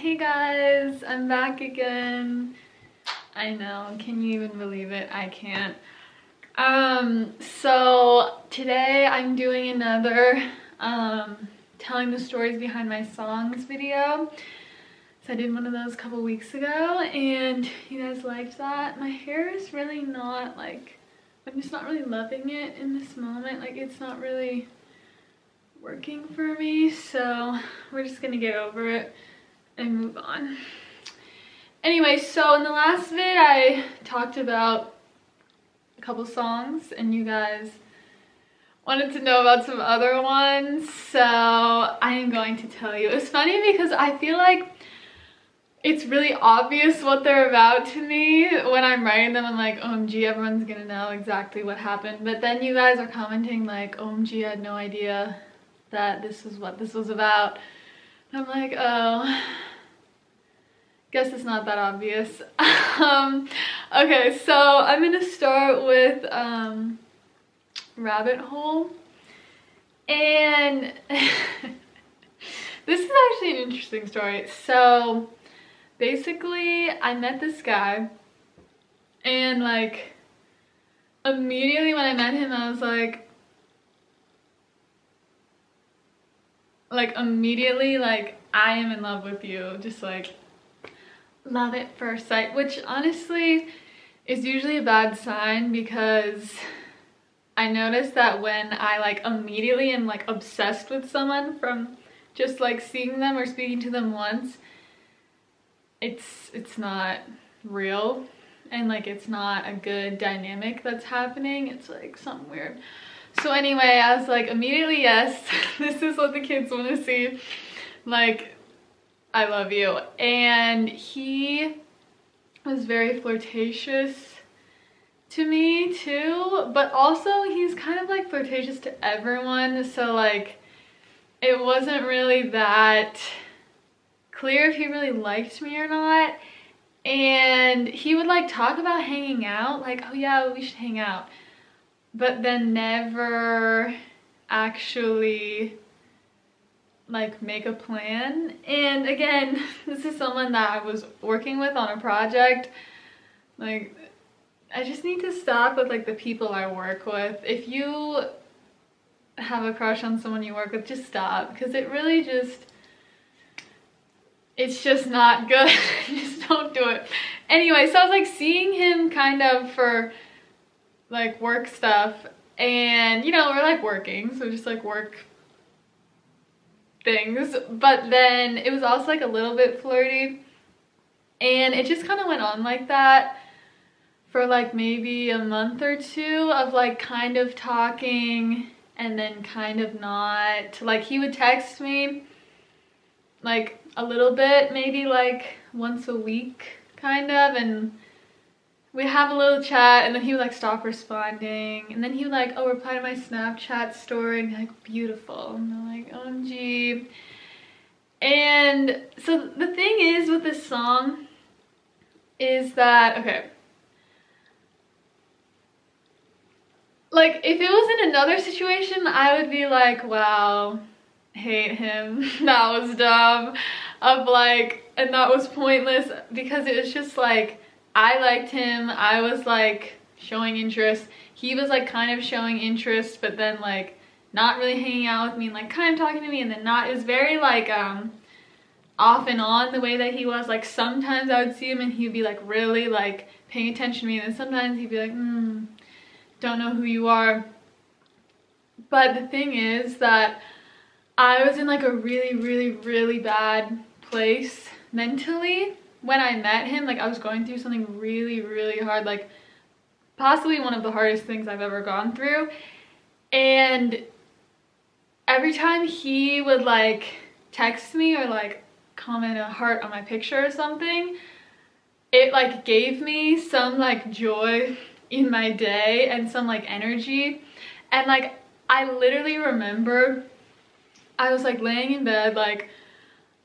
Hey guys, I'm back again. I know, can you even believe it? I can't. So today I'm doing another telling the stories behind my songs video. So I did one of those a couple weeks ago and you guys liked that. My hair is really not like, I'm just not really loving it in this moment. Like it's not really working for me, so we're just gonna get over it and move on. Anyway, so in the last vid I talked about a couple songs and you guys wanted to know about some other ones, so I am going to tell you. It's funny because I feel like it's really obvious what they're about to me. When I'm writing them, I'm like, OMG, everyone's gonna know exactly what happened. But then you guys are commenting like, OMG, I had no idea that this is what this was about. And I'm like, oh, guess it's not that obvious. Okay, so I'm gonna start with Rabbit Hole. And this is actually an interesting story. So basically I met this guy and like immediately when I met him I was like immediately like I am in love with you, just like love at first sight, which honestly is usually a bad sign because I noticed that when I like immediately am like obsessed with someone from just like seeing them or speaking to them once, it's not real and like it's not a good dynamic that's happening. It's like something weird. So anyway, I was like immediately yes, this is what the kids want to see, like I love you. And he was very flirtatious to me too, but also he's kind of like flirtatious to everyone, so like it wasn't really that clear if he really liked me or not. And he would like talk about hanging out, like, oh yeah, we should hang out, but then never actually like make a plan. And again, this is someone that I was working with on a project. Like I just need to stop with like the people I work with. If you have a crush on someone you work with, just stop, because it really just, it's just not good. Just don't do it. Anyway, so I was like seeing him kind of for like work stuff, and you know, we're like working, so just like work things, but then it was also like a little bit flirty, and it just kind of went on like that for like maybe a month or two of like kind of talking and then kind of not. Like he would text me like a little bit, maybe like once a week kind of, and we have a little chat, and then he would like stop responding, and then he would like, oh, reply to my Snapchat story and be like, beautiful. And I'm like, OMG. And so the thing is with this song is that, okay, like if it was in another situation I would be like, wow, hate him, that was dumb, of like, and that was pointless, because it was just like I liked him, I was like showing interest, he was like kind of showing interest, but then like not really hanging out with me and like kind of talking to me and then not. It was very like off and on the way that he was. Like sometimes I would see him and he'd be like really like paying attention to me, and then sometimes he'd be like, don't know who you are. But the thing is that I was in like a really bad place mentally when I met him. Like I was going through something really hard, like possibly one of the hardest things I've ever gone through. And every time he would like text me or like comment a heart on my picture or something, it like gave me some like joy in my day and some like energy. And like I literally remember I was like laying in bed, like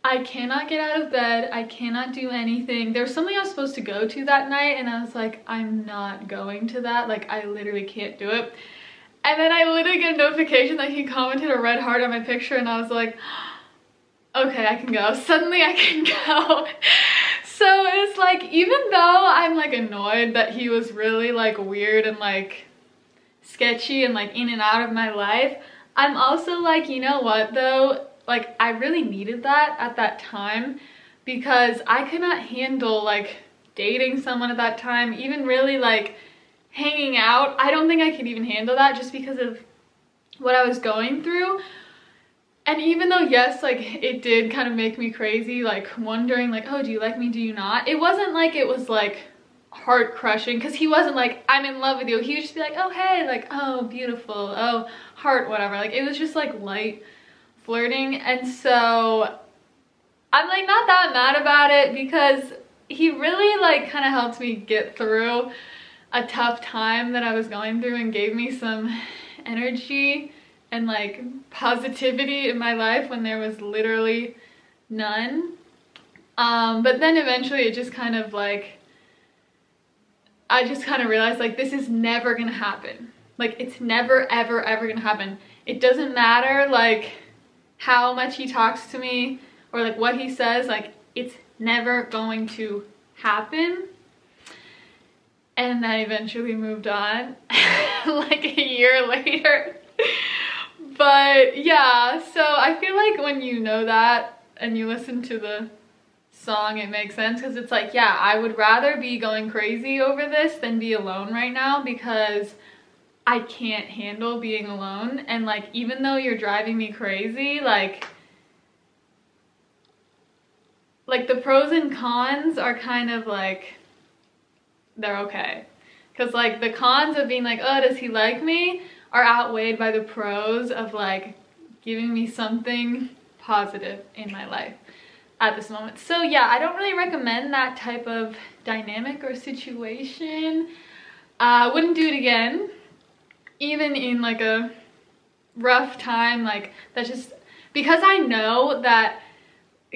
I cannot get out of bed, I cannot do anything. There was something I was supposed to go to that night and I was like, I'm not going to that, like I literally can't do it. And then I literally get a notification that he commented a red heart on my picture, and I was like, okay, I can go. Suddenly I can go. So it's like, even though I'm like annoyed that he was really like weird and like sketchy and like in and out of my life, I'm also like, you know what though? Like, I really needed that at that time, because I could not handle like dating someone at that time, even really like hanging out. I don't think I could even handle that, just because of what I was going through. And even though, yes, like it did kind of make me crazy, like wondering like, oh, do you like me, do you not? It wasn't like it was like heart crushing, because he wasn't like, I'm in love with you. He would just be like, oh, hey, like, oh, beautiful, oh, heart, whatever. Like, it was just like light flirting. And so I'm like not that mad about it, because he really like kind of helped me get through a tough time that I was going through, and gave me some energy and like positivity in my life when there was literally none. But then eventually it just kind of like, I just kind of realized like, this is never gonna happen. Like, it's never ever ever gonna happen. It doesn't matter like how much he talks to me or like what he says, like it's never going to happen. And I eventually moved on like a year later. But yeah, so I feel like when you know that and you listen to the song, it makes sense, because it's like, yeah, I would rather be going crazy over this than be alone right now, because I can't handle being alone. And like, even though you're driving me crazy, like the pros and cons are kind of like, they're okay. Because like the cons of being like, oh, does he like me, are outweighed by the pros of like giving me something positive in my life at this moment. So yeah, I don't really recommend that type of dynamic or situation. I wouldn't do it again, even in like a rough time. Like, that's just because I know that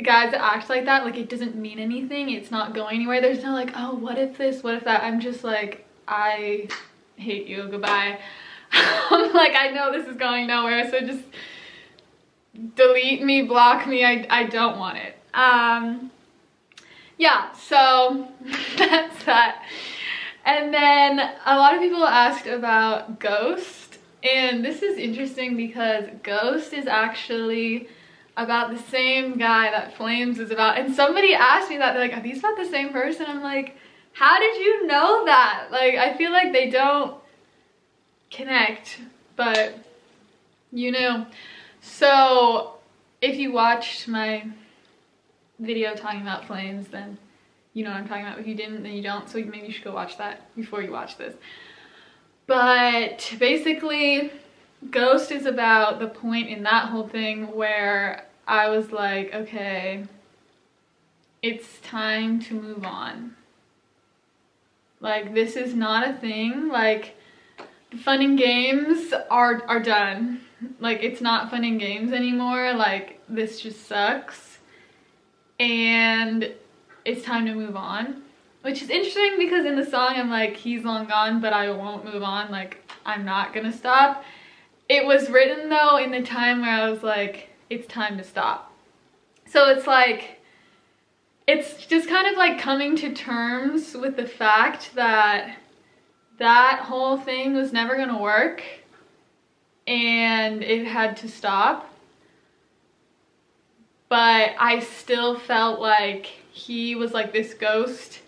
guys that act like that, like it doesn't mean anything, it's not going anywhere. There's no like, oh, what if this, what if that. I'm just like, I hate you, goodbye. I'm like, I know this is going nowhere, so just delete me, block me. I don't want it. Yeah, so that's that. And then a lot of people asked about Ghost, and this is interesting because Ghost is actually about the same guy that Flames is about. And somebody asked me that, they're like, are these about the same person? I'm like, how did you know that? Like, I feel like they don't connect, but you know. So if you watched my video talking about Flames, then you know what I'm talking about. If you didn't, then you don't, so maybe you should go watch that before you watch this. But basically, Ghost is about the point in that whole thing where I was like, okay, it's time to move on. Like, this is not a thing. Like, the fun and games are done. Like, it's not fun and games anymore. Like, this just sucks. And it's time to move on. Which is interesting because in the song I'm like, he's long gone, but I won't move on. Like, I'm not gonna stop. It was written though in the time where I was like, it's time to stop. So it's like, it's just kind of like coming to terms with the fact that that whole thing was never gonna work and it had to stop. But I still felt like he was like this ghost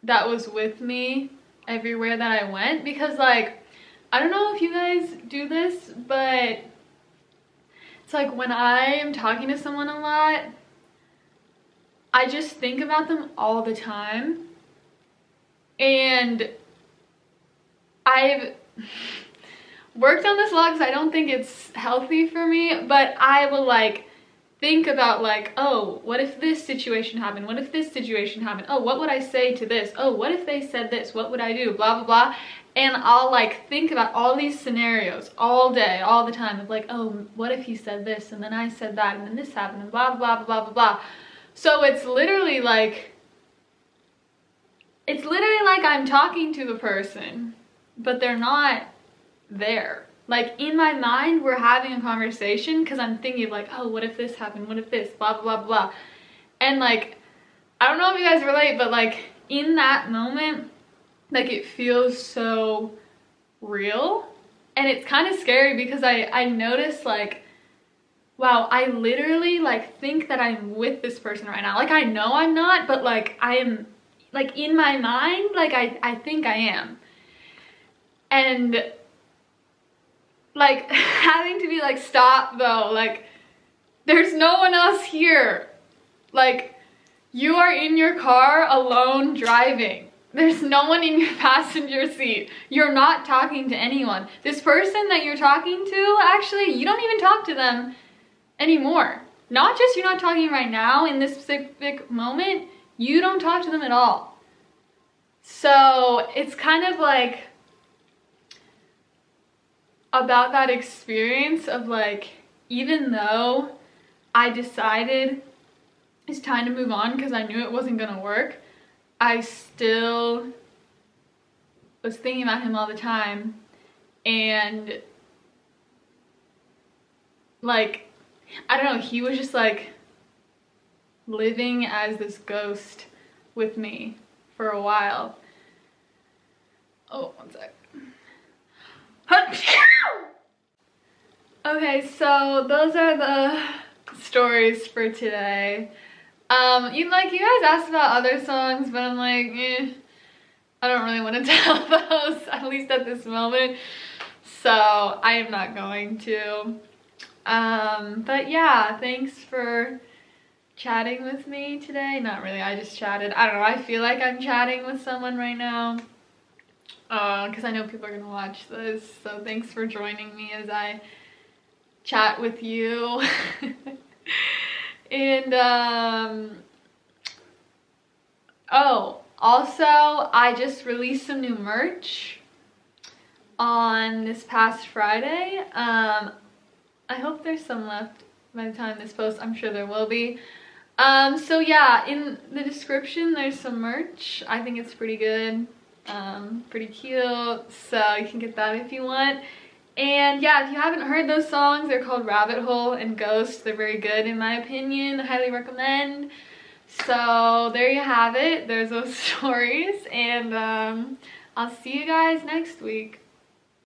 that was with me everywhere that I went, because like, I don't know if you guys do this, but it's like when I am talking to someone a lot, I just think about them all the time. And I've worked on this a lot because I don't think it's healthy for me, but I will like think about like, oh, what if this situation happened? What if this situation happened? Oh, what would I say to this? Oh, what if they said this? What would I do? Blah, blah, blah. And I'll like think about all these scenarios all day, all the time of like, oh, what if he said this? And then I said that, and then this happened, and blah, blah, blah, blah, blah, blah. So it's literally like I'm talking to the person, but they're not there. Like in my mind, we're having a conversation because I'm thinking of like, oh, what if this happened? What if this? Blah, blah, blah, blah. And like, I don't know if you guys relate, but like in that moment, like it feels so real. And it's kind of scary because I notice like, wow, I literally like think that I'm with this person right now. Like I know I'm not, but like I am, like in my mind, like I think I am. And like having to be like, stop though, like there's no one else here. Like you are in your car alone driving. There's no one in your passenger seat. You're not talking to anyone. This person that you're talking to, actually, you don't even talk to them anymore. Not just you're not talking right now in this specific moment, you don't talk to them at all. So it's kind of like about that experience of like, even though I decided it's time to move on because I knew it wasn't gonna work, I still was thinking about him all the time. And like, I don't know, he was just like living as this ghost with me for a while. Oh, one sec. Okay, so those are the stories for today. You guys asked about other songs, but I'm like, I don't really want to tell those, at least at this moment. So I am not going to. But yeah, thanks for chatting with me today. Not really, I just chatted. I don't know, I feel like I'm chatting with someone right now. Because I know people are gonna watch this. So thanks for joining me as I chat with you. And oh, also I just released some new merch on this past Friday. I hope there's some left by the time this posts. I'm sure there will be. So yeah, in the description there's some merch. I think it's pretty good, pretty cute, so you can get that if you want. And yeah, if you haven't heard those songs, they're called Rabbit Hole and Ghost. They're very good in my opinion. I highly recommend. So there you have it. There's those stories, and I'll see you guys next week.